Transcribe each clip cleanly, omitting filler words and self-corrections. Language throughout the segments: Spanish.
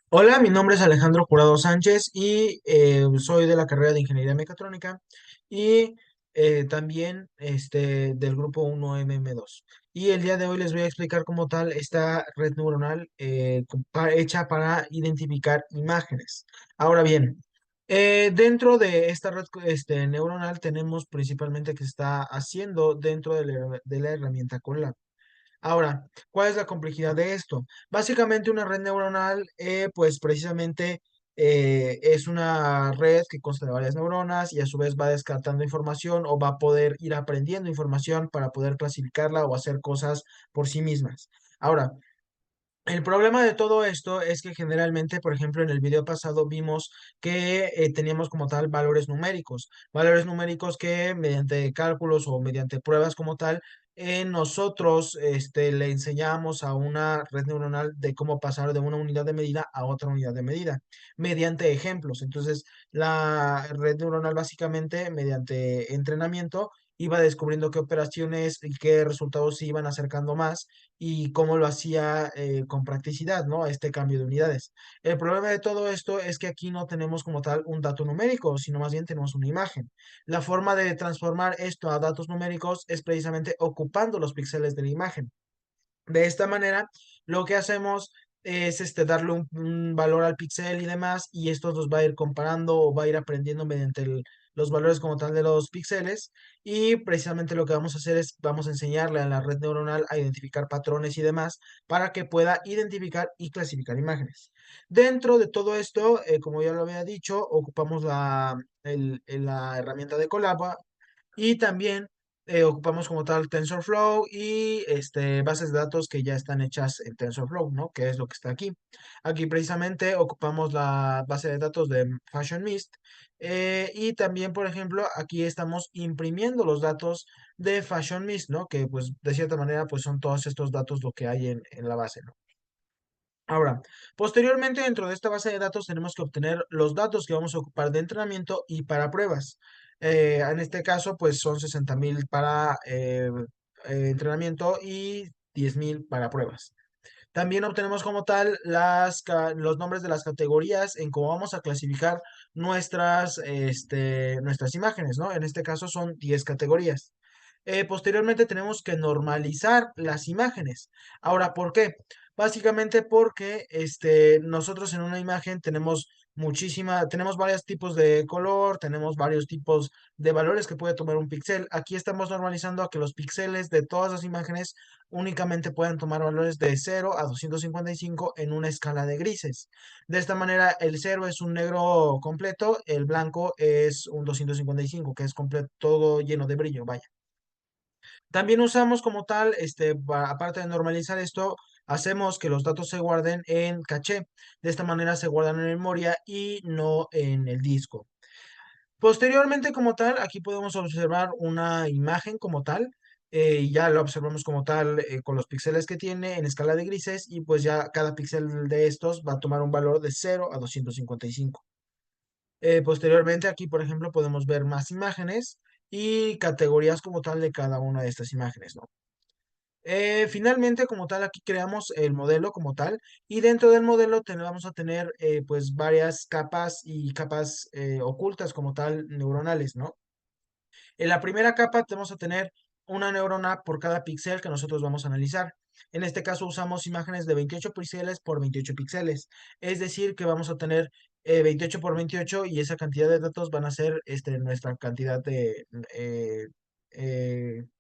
Hola, mi nombre es Alejandro Jurado Sánchez y soy de la carrera de Ingeniería Mecatrónica y también del grupo 1MM2. Y el día de hoy les voy a explicar como tal esta red neuronal hecha para identificar imágenes. Ahora bien, dentro de esta red neuronal tenemos principalmente que se está haciendo dentro de la herramienta Colab. Ahora, ¿cuál es la complejidad de esto? Básicamente una red neuronal, pues precisamente es una red que consta de varias neuronas y a su vez va descartando información o va a poder ir aprendiendo información para poder clasificarla o hacer cosas por sí mismas. Ahora, el problema de todo esto es que generalmente, por ejemplo, en el video pasado vimos que teníamos como tal valores numéricos que mediante cálculos o mediante pruebas como tal, nosotros le enseñamos a una red neuronal de cómo pasar de una unidad de medida a otra unidad de medida, mediante ejemplos. Entonces, la red neuronal básicamente, mediante entrenamiento, iba descubriendo qué operaciones y qué resultados se iban acercando más y cómo lo hacía con practicidad, ¿no? Este cambio de unidades. El problema de todo esto es que aquí no tenemos como tal un dato numérico, sino más bien tenemos una imagen. La forma de transformar esto a datos numéricos es precisamente ocupando los píxeles de la imagen. De esta manera, lo que hacemos es darle un valor al píxel y demás, y esto nos va a ir comparando o va a ir aprendiendo mediante los valores como tal de los píxeles. Y precisamente lo que vamos a hacer es, vamos a enseñarle a la red neuronal a identificar patrones y demás para que pueda identificar y clasificar imágenes. Dentro de todo esto, como ya lo había dicho, ocupamos la herramienta de Colaba y también ocupamos como tal TensorFlow y bases de datos que ya están hechas en TensorFlow, ¿no? Que es lo que está aquí. Aquí precisamente ocupamos la base de datos de FashionMist y también, por ejemplo, aquí estamos imprimiendo los datos de FashionMist, ¿no? Que pues de cierta manera pues son todos estos datos lo que hay en la base, ¿no? Ahora, posteriormente dentro de esta base de datos tenemos que obtener los datos que vamos a ocupar de entrenamiento y para pruebas. En este caso, pues son 60,000 para entrenamiento y 10,000 para pruebas. También obtenemos como tal los nombres de las categorías en cómo vamos a clasificar nuestras imágenes, ¿no? En este caso son 10 categorías. Posteriormente tenemos que normalizar las imágenes. Ahora, ¿por qué? Básicamente porque nosotros en una imagen tenemos varios tipos de color, tenemos varios tipos de valores que puede tomar un píxel. Aquí estamos normalizando a que los píxeles de todas las imágenes únicamente puedan tomar valores de 0 a 255 en una escala de grises. De esta manera, el 0 es un negro completo, el blanco es un 255, que es completo, todo lleno de brillo, vaya. También usamos como tal, aparte de normalizar esto, hacemos que los datos se guarden en caché. De esta manera se guardan en memoria y no en el disco. Posteriormente, como tal, aquí podemos observar una imagen como tal. Y ya la observamos como tal con los píxeles que tiene en escala de grises y pues ya cada píxel de estos va a tomar un valor de 0 a 255. Posteriormente, aquí, por ejemplo, podemos ver más imágenes y categorías como tal de cada una de estas imágenes, ¿no? Finalmente, como tal, aquí creamos el modelo como tal y dentro del modelo vamos a tener pues varias capas y capas ocultas como tal neuronales, ¿no? En la primera capa vamos a tener una neurona por cada píxel que nosotros vamos a analizar. En este caso usamos imágenes de 28 píxeles por 28 píxeles. Es decir, que vamos a tener 28 por 28 y esa cantidad de datos van a ser nuestra cantidad de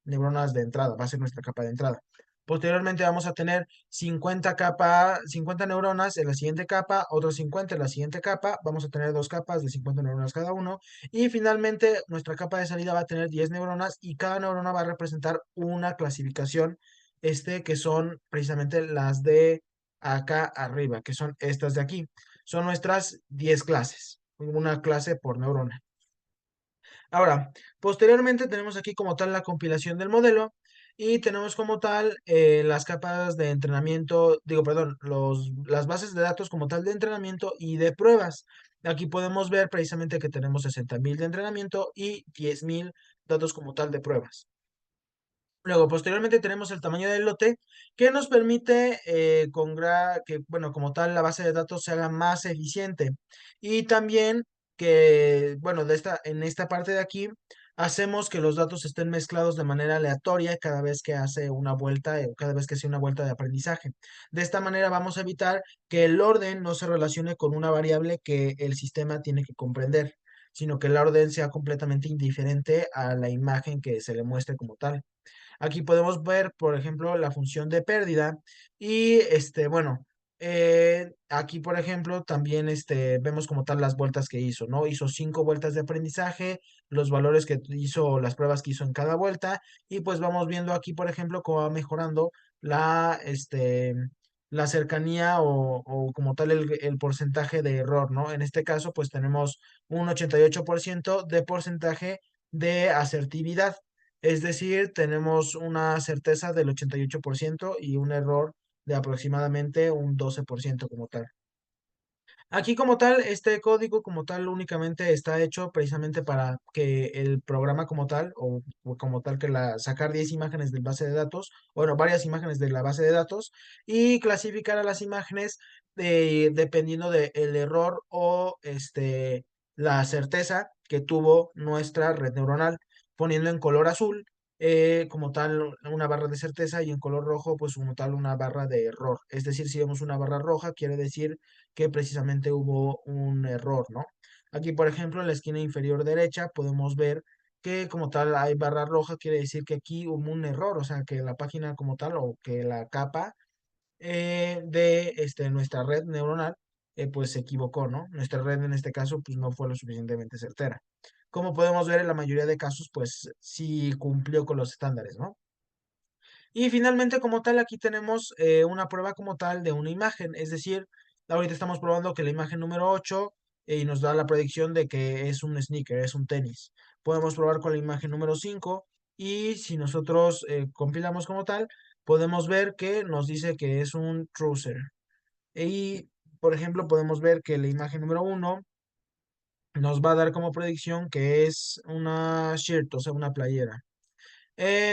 neuronas de entrada, va a ser nuestra capa de entrada. Posteriormente vamos a tener 50 neuronas en la siguiente capa, otros 50 en la siguiente capa. Vamos a tener dos capas de 50 neuronas cada uno. Y finalmente, nuestra capa de salida va a tener 10 neuronas y cada neurona va a representar una clasificación, que son precisamente las de acá arriba, que son estas de aquí. Son nuestras 10 clases, una clase por neurona. Ahora, posteriormente tenemos aquí como tal la compilación del modelo y tenemos como tal las capas de entrenamiento, digo, perdón, las bases de datos como tal de entrenamiento y de pruebas. Aquí podemos ver precisamente que tenemos 60,000 de entrenamiento y 10,000 datos como tal de pruebas. Luego, posteriormente tenemos el tamaño del lote que nos permite que, bueno, como tal, la base de datos se haga más eficiente. Y también que, bueno, en esta parte de aquí, hacemos que los datos estén mezclados de manera aleatoria cada vez que hace una vuelta, cada vez que hace una vuelta de aprendizaje. De esta manera vamos a evitar que el orden no se relacione con una variable que el sistema tiene que comprender, sino que el orden sea completamente indiferente a la imagen que se le muestre como tal. Aquí podemos ver, por ejemplo, la función de pérdida y bueno, aquí, por ejemplo, también vemos como tal las vueltas que hizo, ¿no? Hizo 5 vueltas de aprendizaje, los valores que hizo, las pruebas que hizo en cada vuelta y pues vamos viendo aquí, por ejemplo, cómo va mejorando la, la cercanía o como tal el porcentaje de error, ¿no? En este caso, pues tenemos un 88% de porcentaje de asertividad. Es decir, tenemos una certeza del 88% y un error de aproximadamente un 12% como tal. Aquí como tal, este código como tal únicamente está hecho precisamente para que el programa como tal, o como tal que sacar 10 imágenes de base de datos, bueno, varias imágenes de la base de datos, y clasificar a las imágenes dependiendo del error o la certeza que tuvo nuestra red neuronal, poniendo en color azul como tal una barra de certeza y en color rojo pues como tal una barra de error. Es decir, si vemos una barra roja, quiere decir que precisamente hubo un error, ¿no? Aquí, por ejemplo, en la esquina inferior derecha podemos ver que como tal hay barra roja, quiere decir que aquí hubo un error, o sea, que la página como tal o que la capa de nuestra red neuronal pues se equivocó, ¿no? Nuestra red en este caso pues no fue lo suficientemente certera. Como podemos ver, en la mayoría de casos pues sí cumplió con los estándares, ¿no? Y finalmente, como tal, aquí tenemos una prueba como tal de una imagen, es decir, ahorita estamos probando que la imagen número 8 y nos da la predicción de que es un sneaker, es un tenis. Podemos probar con la imagen número 5 y si nosotros compilamos como tal, podemos ver que nos dice que es un trouser. Y, por ejemplo, podemos ver que la imagen número 1 nos va a dar como predicción que es una shirt, o sea, una playera.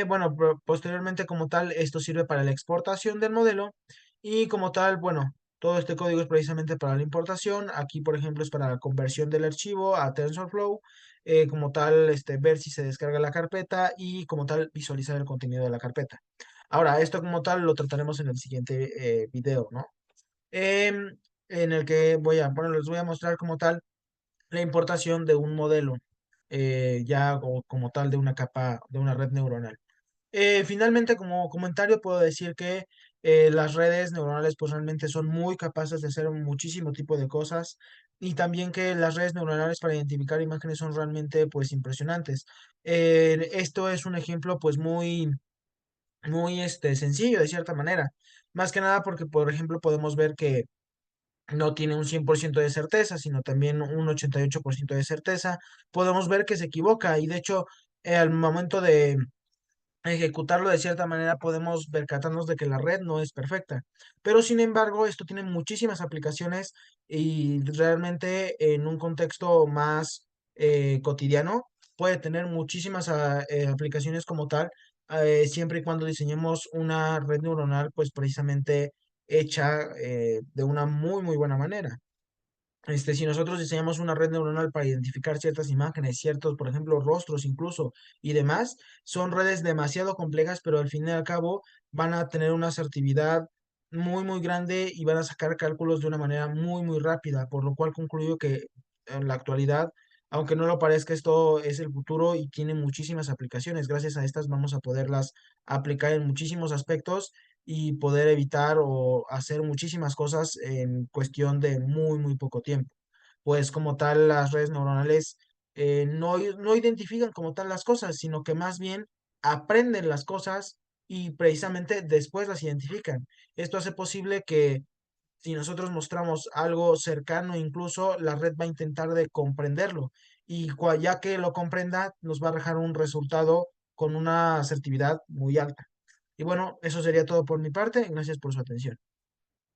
Bueno, posteriormente como tal, esto sirve para la exportación del modelo y como tal, bueno, todo este código es precisamente para la importación. Aquí, por ejemplo, es para la conversión del archivo a TensorFlow, como tal, ver si se descarga la carpeta y como tal, visualizar el contenido de la carpeta. Ahora, esto como tal lo trataremos en el siguiente video, ¿no? Em, en el que bueno, les voy a mostrar como tal la importación de un modelo, ya como tal de una capa, de una red neuronal. Finalmente, como comentario, puedo decir que las redes neuronales pues realmente son muy capaces de hacer muchísimo tipo de cosas y también que las redes neuronales para identificar imágenes son realmente pues impresionantes. Esto es un ejemplo pues muy sencillo de cierta manera. Más que nada porque, por ejemplo, podemos ver que no tiene un 100% de certeza, sino también un 88% de certeza. Podemos ver que se equivoca y de hecho al momento de ejecutarlo de cierta manera podemos percatarnos de que la red no es perfecta. Pero sin embargo, esto tiene muchísimas aplicaciones y realmente en un contexto más cotidiano puede tener muchísimas aplicaciones como tal, siempre y cuando diseñemos una red neuronal pues precisamente hecha de una muy buena manera. Si nosotros diseñamos una red neuronal para identificar ciertas imágenes, ciertos, por ejemplo, rostros incluso y demás, son redes demasiado complejas, pero al fin y al cabo van a tener una asertividad muy grande y van a sacar cálculos de una manera muy rápida, por lo cual concluyo que en la actualidad, aunque no lo parezca, esto es el futuro y tiene muchísimas aplicaciones. Gracias a estas vamos a poderlas aplicar en muchísimos aspectos y poder evitar o hacer muchísimas cosas en cuestión de muy poco tiempo. Pues como tal, las redes neuronales no identifican como tal las cosas, sino que más bien aprenden las cosas y precisamente después las identifican. Esto hace posible que si nosotros mostramos algo cercano, incluso la red va a intentar de comprenderlo y ya que lo comprenda, nos va a dejar un resultado con una asertividad muy alta. Y bueno, eso sería todo por mi parte. Gracias por su atención.